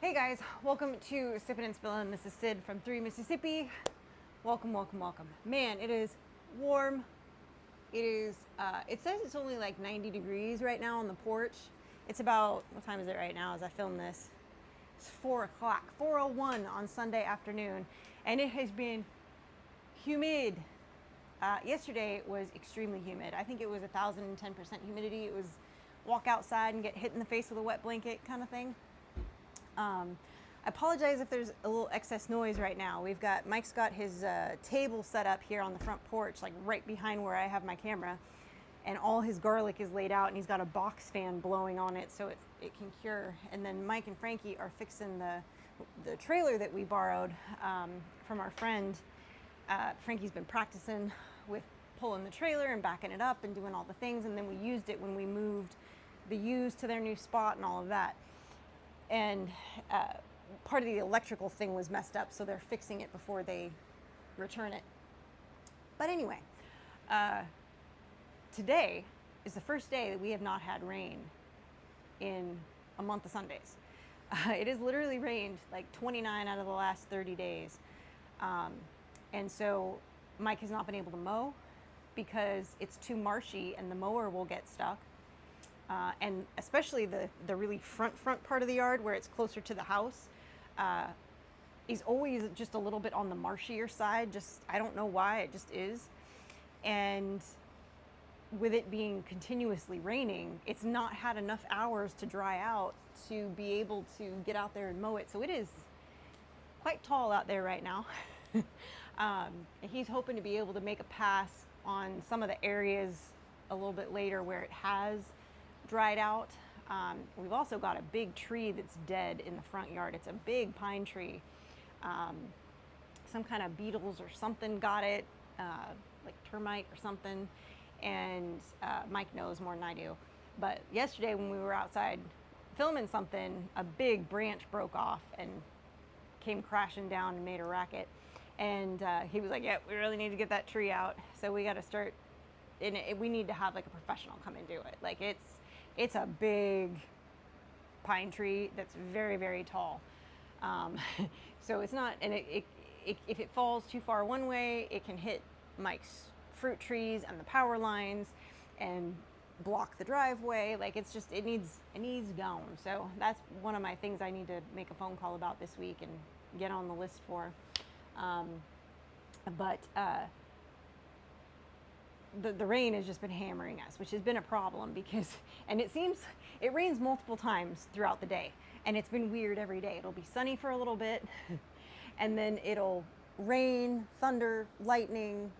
Hey guys, welcome to Sippin' and Spillin'. This is Sid from 3 Mississippi. Welcome, welcome, welcome. Man, it is warm. It says it's only like 90 degrees right now on the porch. It's about, what time is it right now as I film this? It's 4 o'clock, 4:01 on Sunday afternoon. And it has been humid. Yesterday was extremely humid. I think it was 1,010% humidity. It was walk outside and get hit in the face with a wet blanket kind of thing. I apologize if there's a little excess noise right now. Mike's got his table set up here on the front porch, like right behind where I have my camera, and all his garlic is laid out, and he's got a box fan blowing on it so it can cure. And then Mike and Frankie are fixing the trailer that we borrowed from our friend. Frankie's been practicing with pulling the trailer and backing it up and doing all the things, and then we used it when we moved the ewes to their new spot and all of that. And part of the electrical thing was messed up, so they're fixing it before they return it. But anyway, today is the first day that we have not had rain in a month of Sundays. It has literally rained like 29 out of the last 30 days. And so Mike has not been able to mow because it's too marshy and the mower will get stuck. And especially the really front part of the yard where it's closer to the house is always just a little bit on the marshier side. I don't know why, it just is. And with it being continuously raining, it's not had enough hours to dry out to be able to get out there and mow it. So it is quite tall out there right now. He's hoping to be able to make a pass on some of the areas a little bit later where it has dried out. We've also got a big tree that's dead in the front yard. It's a big pine tree. Some kind of beetles or something got it, like termite or something. And Mike knows more than I do. But yesterday when we were outside filming something, a big branch broke off and came crashing down and made a racket. And he was like, yeah, we really need to get that tree out. So we got to start, we need to have like a professional come and do it. Like it's a big pine tree that's very, very tall. So it's not, and if it falls too far one way, it can hit Mike's fruit trees and the power lines and block the driveway. Like it needs gone. So that's one of my things I need to make a phone call about this week and get on the list for. The rain has just been hammering us, which has been a problem because, and it rains multiple times throughout the day, and it's been weird every day. It'll be sunny for a little bit, and then it'll rain, thunder, lightning,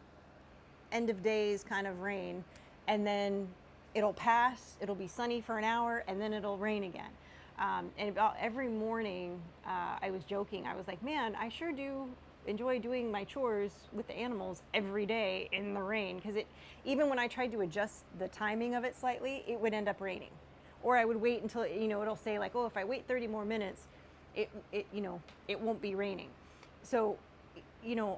end of days kind of rain, and then it'll pass, it'll be sunny for an hour, and then it'll rain again. And about every morning, I was joking. I was like, man, I sure do enjoy doing my chores with the animals every day in the rain, because even when I tried to adjust the timing of it slightly, it would end up raining. Or I would wait until, it'll say like, oh, if I wait 30 more minutes, it won't be raining. So,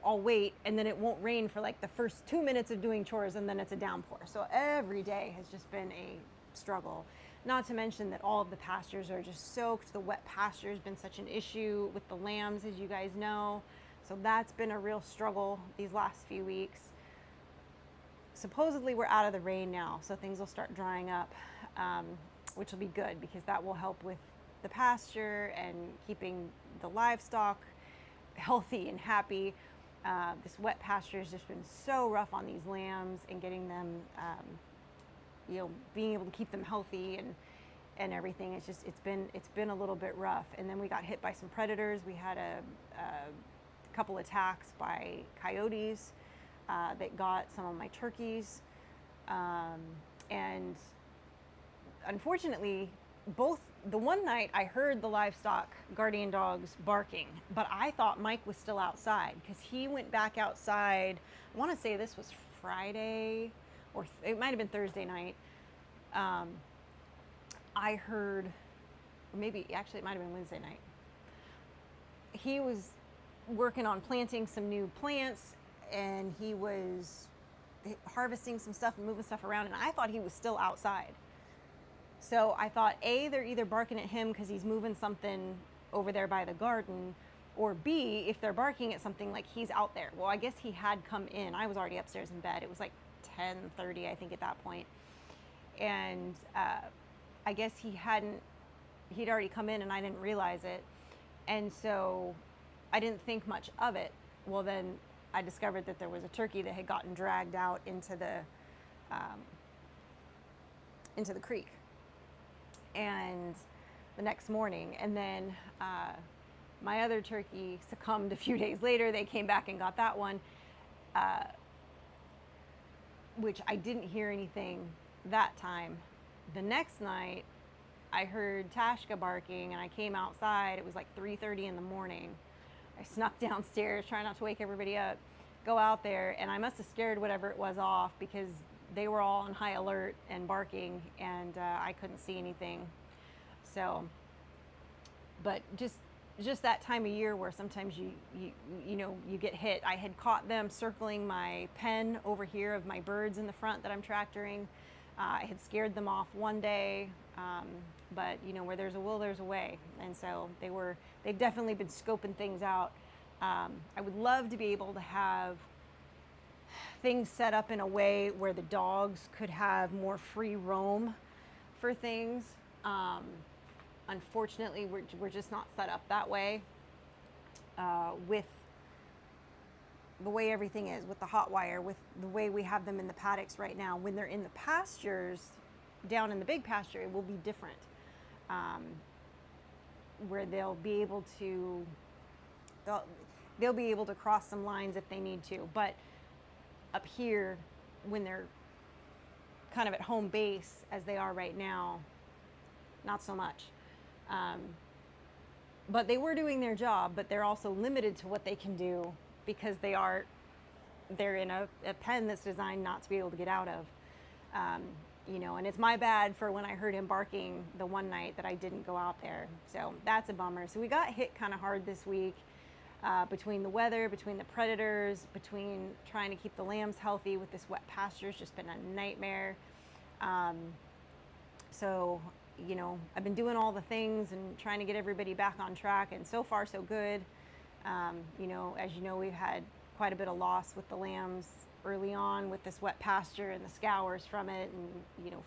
I'll wait, and then it won't rain for like the first 2 minutes of doing chores, and then it's a downpour. So every day has just been a struggle. Not to mention that all of the pastures are just soaked. The wet pasture has been such an issue with the lambs, as you guys know. So that's been a real struggle these last few weeks. Supposedly we're out of the rain now, so things will start drying up, which will be good because that will help with the pasture and keeping the livestock healthy and happy. This wet pasture has just been so rough on these lambs and getting them, being able to keep them healthy and everything. It's been a little bit rough. And then we got hit by some predators. We had a couple attacks by coyotes that got some of my turkeys, and unfortunately the one night I heard the livestock guardian dogs barking, but I thought Mike was still outside because he went back outside. I want to say this was Friday, or it might have been Thursday night. I heard, or maybe actually it might have been Wednesday night. He was working on planting some new plants, and he was harvesting some stuff and moving stuff around, and I thought he was still outside. So I thought, they're either barking at him because he's moving something over there by the garden, or B, if they're barking at something, like he's out there. Well, I guess he had come in. I was already upstairs in bed. It was like 10:30, I think, at that point. And I guess he'd already come in and I didn't realize it. And so I didn't think much of it. Well, then I discovered that there was a turkey that had gotten dragged out into the creek. And the next morning, and then my other turkey succumbed a few days later. They came back and got that one, which I didn't hear anything that time. The next night, I heard Tashka barking, and I came outside. It was like 3:30 in the morning. I snuck downstairs, trying not to wake everybody up, go out there, and I must have scared whatever it was off, because they were all on high alert and barking, and I couldn't see anything. So, but just that time of year where sometimes you get hit. I had caught them circling my pen over here of my birds in the front that I'm tractoring. I had scared them off one day, but where there's a will, there's a way. And so they've definitely been scoping things out. I would love to be able to have things set up in a way where the dogs could have more free roam for things. Unfortunately, we're just not set up that way with the way everything is, with the hot wire, with the way we have them in the paddocks right now. When they're in the pastures, down in the big pasture, it will be different, where they'll be able to cross some lines if they need to. But up here, when they're kind of at home base as they are right now, not so much. But they were doing their job, but they're also limited to what they can do, because they're in a pen that's designed not to be able to get out of. And it's my bad for when I heard him barking the one night that I didn't go out there. So that's a bummer. So we got hit kind of hard this week, between the weather, between the predators, between trying to keep the lambs healthy with this wet pasture. It's just been a nightmare. So I've been doing all the things and trying to get everybody back on track, and so far so good. As we've had quite a bit of loss with the lambs early on with this wet pasture and the scours from it, and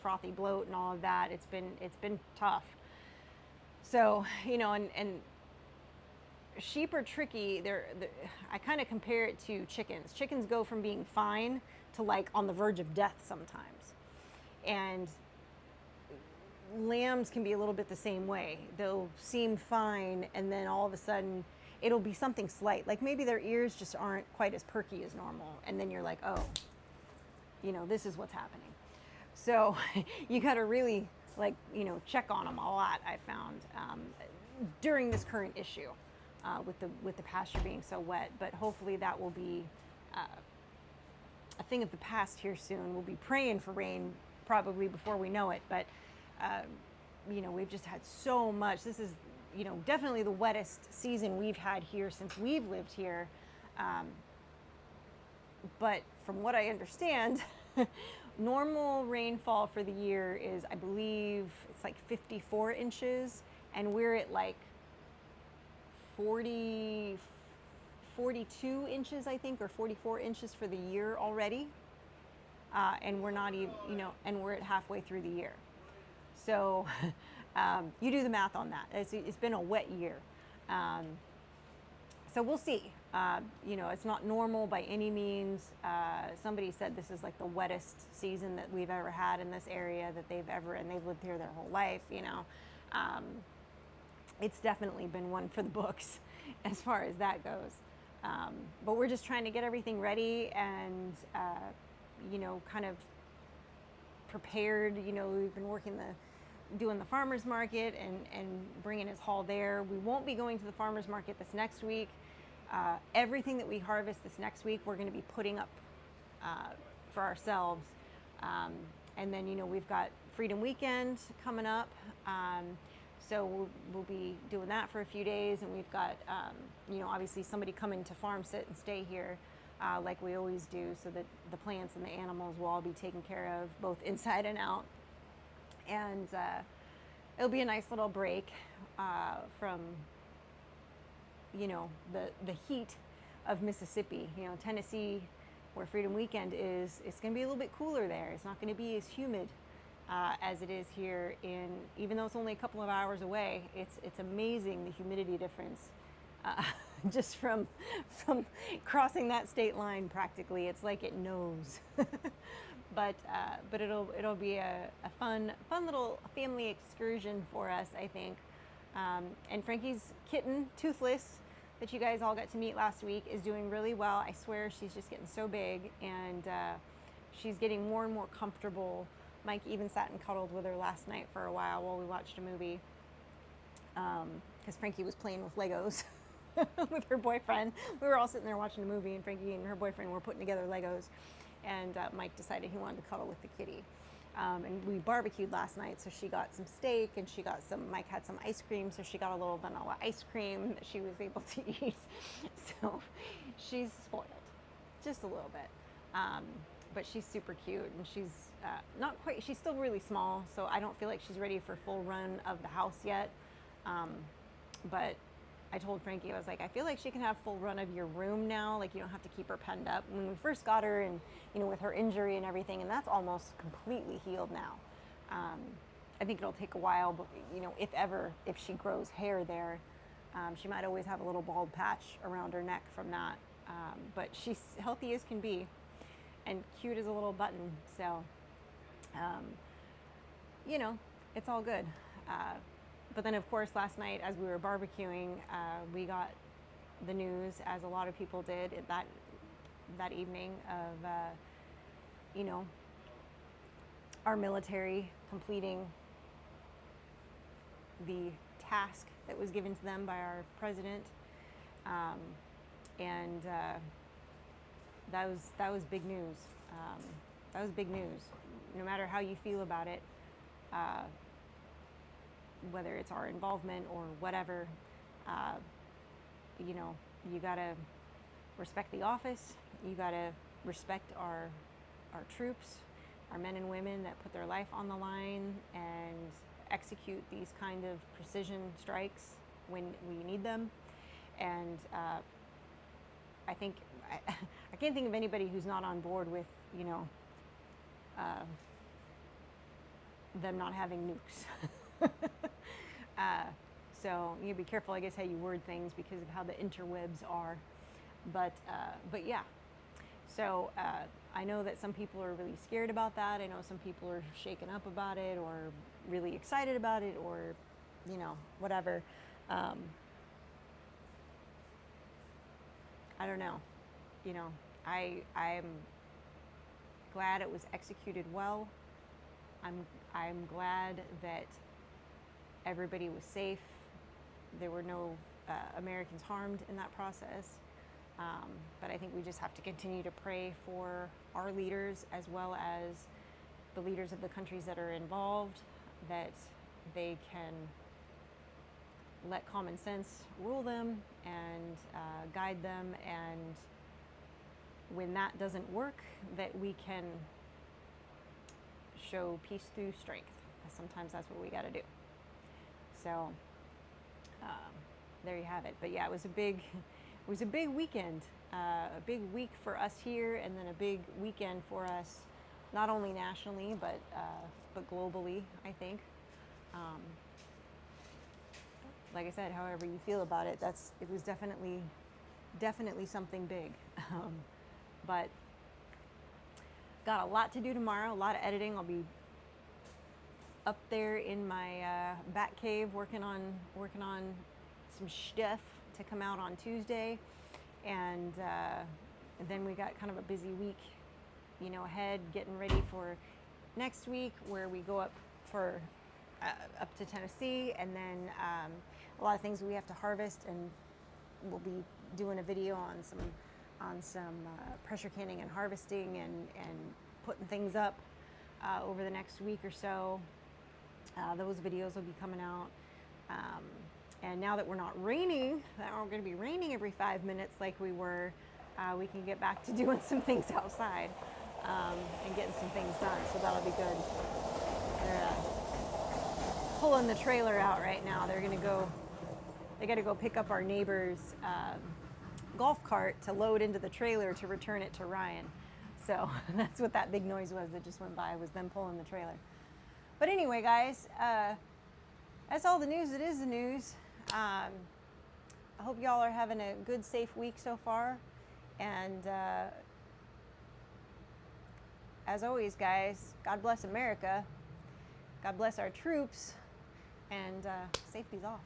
frothy bloat and all of that. It's been tough. So and sheep are tricky. I kind of compare it to chickens. Chickens go from being fine to like on the verge of death sometimes, and lambs can be a little bit the same way. They'll seem fine, and then all of a sudden it'll be something slight, like maybe their ears just aren't quite as perky as normal, and then you're like, oh, this is what's happening. So you got to really check on them a lot, I found, during this current issue, with the pasture being so wet. But hopefully that will be a thing of the past here soon. We'll be praying for rain probably before we know it, but we've just had so much. This is, definitely the wettest season we've had here since we've lived here. But from what I understand, normal rainfall for the year is, I believe, it's like 54 inches, and we're at like 42 inches, I think, or 44 inches for the year already. And we're not even, and we're at halfway through the year. So you do the math on that. It's been a wet year. So we'll see. It's not normal by any means. Somebody said this is like the wettest season that we've ever had in this area and they've lived here their whole life, It's definitely been one for the books as far as that goes. But we're just trying to get everything ready and, kind of prepared. We've been doing the farmer's market and bringing his haul there. We won't be going to the farmer's market this next week. Everything that we harvest this next week, we're going to be putting up for ourselves. And then, we've got Freedom Weekend coming up. So we'll be doing that for a few days. And we've got, obviously somebody coming to farm sit and stay here like we always do, so that the plants and the animals will all be taken care of, both inside and out. And it'll be a nice little break from you know, the heat of Mississippi. You know, Tennessee, where Freedom Weekend is, it's going to be a little bit cooler there. It's not going to be as humid as it is here in, even though it's only a couple of hours away. It's amazing the humidity difference just from crossing that state line practically. It's like it knows. But it'll be a fun little family excursion for us, I think. And Frankie's kitten, Toothless, that you guys all got to meet last week, is doing really well. I swear she's just getting so big, and she's getting more and more comfortable. Mike even sat and cuddled with her last night for a while we watched a movie, because Frankie was playing with Legos with her boyfriend. We were all sitting there watching a movie, and Frankie and her boyfriend were putting together Legos, and Mike decided he wanted to cuddle with the kitty. And we barbecued last night, so she got some steak, and Mike had some ice cream, so she got a little vanilla ice cream that she was able to eat. So she's spoiled, just a little bit. But she's super cute, and she's she's still really small, so I don't feel like she's ready for full run of the house yet. But I told Frankie, I was like, I feel like she can have full run of your room now. Like, you don't have to keep her penned up. When we first got her, and with her injury and everything, and that's almost completely healed now. I think it'll take a while, but if she grows hair there, she might always have a little bald patch around her neck from that. But she's healthy as can be, and cute as a little button. So, it's all good. But then, of course, last night as we were barbecuing, we got the news, as a lot of people did that evening, of our military completing the task that was given to them by our president, and that was big news. That was big news. No matter how you feel about it, whether it's our involvement or whatever, you gotta respect the office. You gotta respect our troops, our men and women that put their life on the line and execute these kind of precision strikes when we need them. And I think I can't think of anybody who's not on board with them not having nukes. So you be careful, I guess, how you word things because of how the interwebs are. But yeah. So I know that some people are really scared about that. I know some people are shaken up about it, or really excited about it, or whatever. I don't know. I'm glad it was executed well. I'm glad that everybody was safe. There were no Americans harmed in that process. But I think we just have to continue to pray for our leaders, as well as the leaders of the countries that are involved, that they can let common sense rule them and guide them, and when that doesn't work, that we can show peace through strength. Sometimes that's what we got to do. So there you have it. But yeah, it was a big weekend, a big week for us here, and then a big weekend for us, not only nationally but globally, I think. Like I said, however you feel about it, it was definitely something big. But got a lot to do tomorrow, a lot of editing. I'll be up there in my bat cave working on some stuff to come out on Tuesday, and then we got kind of a busy week, ahead, getting ready for next week, where we go up to Tennessee, and then a lot of things we have to harvest, and we'll be doing a video on some pressure canning and harvesting, and putting things up over the next week or so. Those videos will be coming out. And now that we're not raining, that we're going to be raining every 5 minutes like we were, we can get back to doing some things outside and getting some things done. So that'll be good. They're pulling the trailer out right now. They're they got to go pick up our neighbor's golf cart to load into the trailer to return it to Ryan. So that's what that big noise was that just went by, was them pulling the trailer. But anyway, guys, that's all the news that is the news. I hope y'all are having a good, safe week so far. And as always, guys, God bless America. God bless our troops. And safety's off.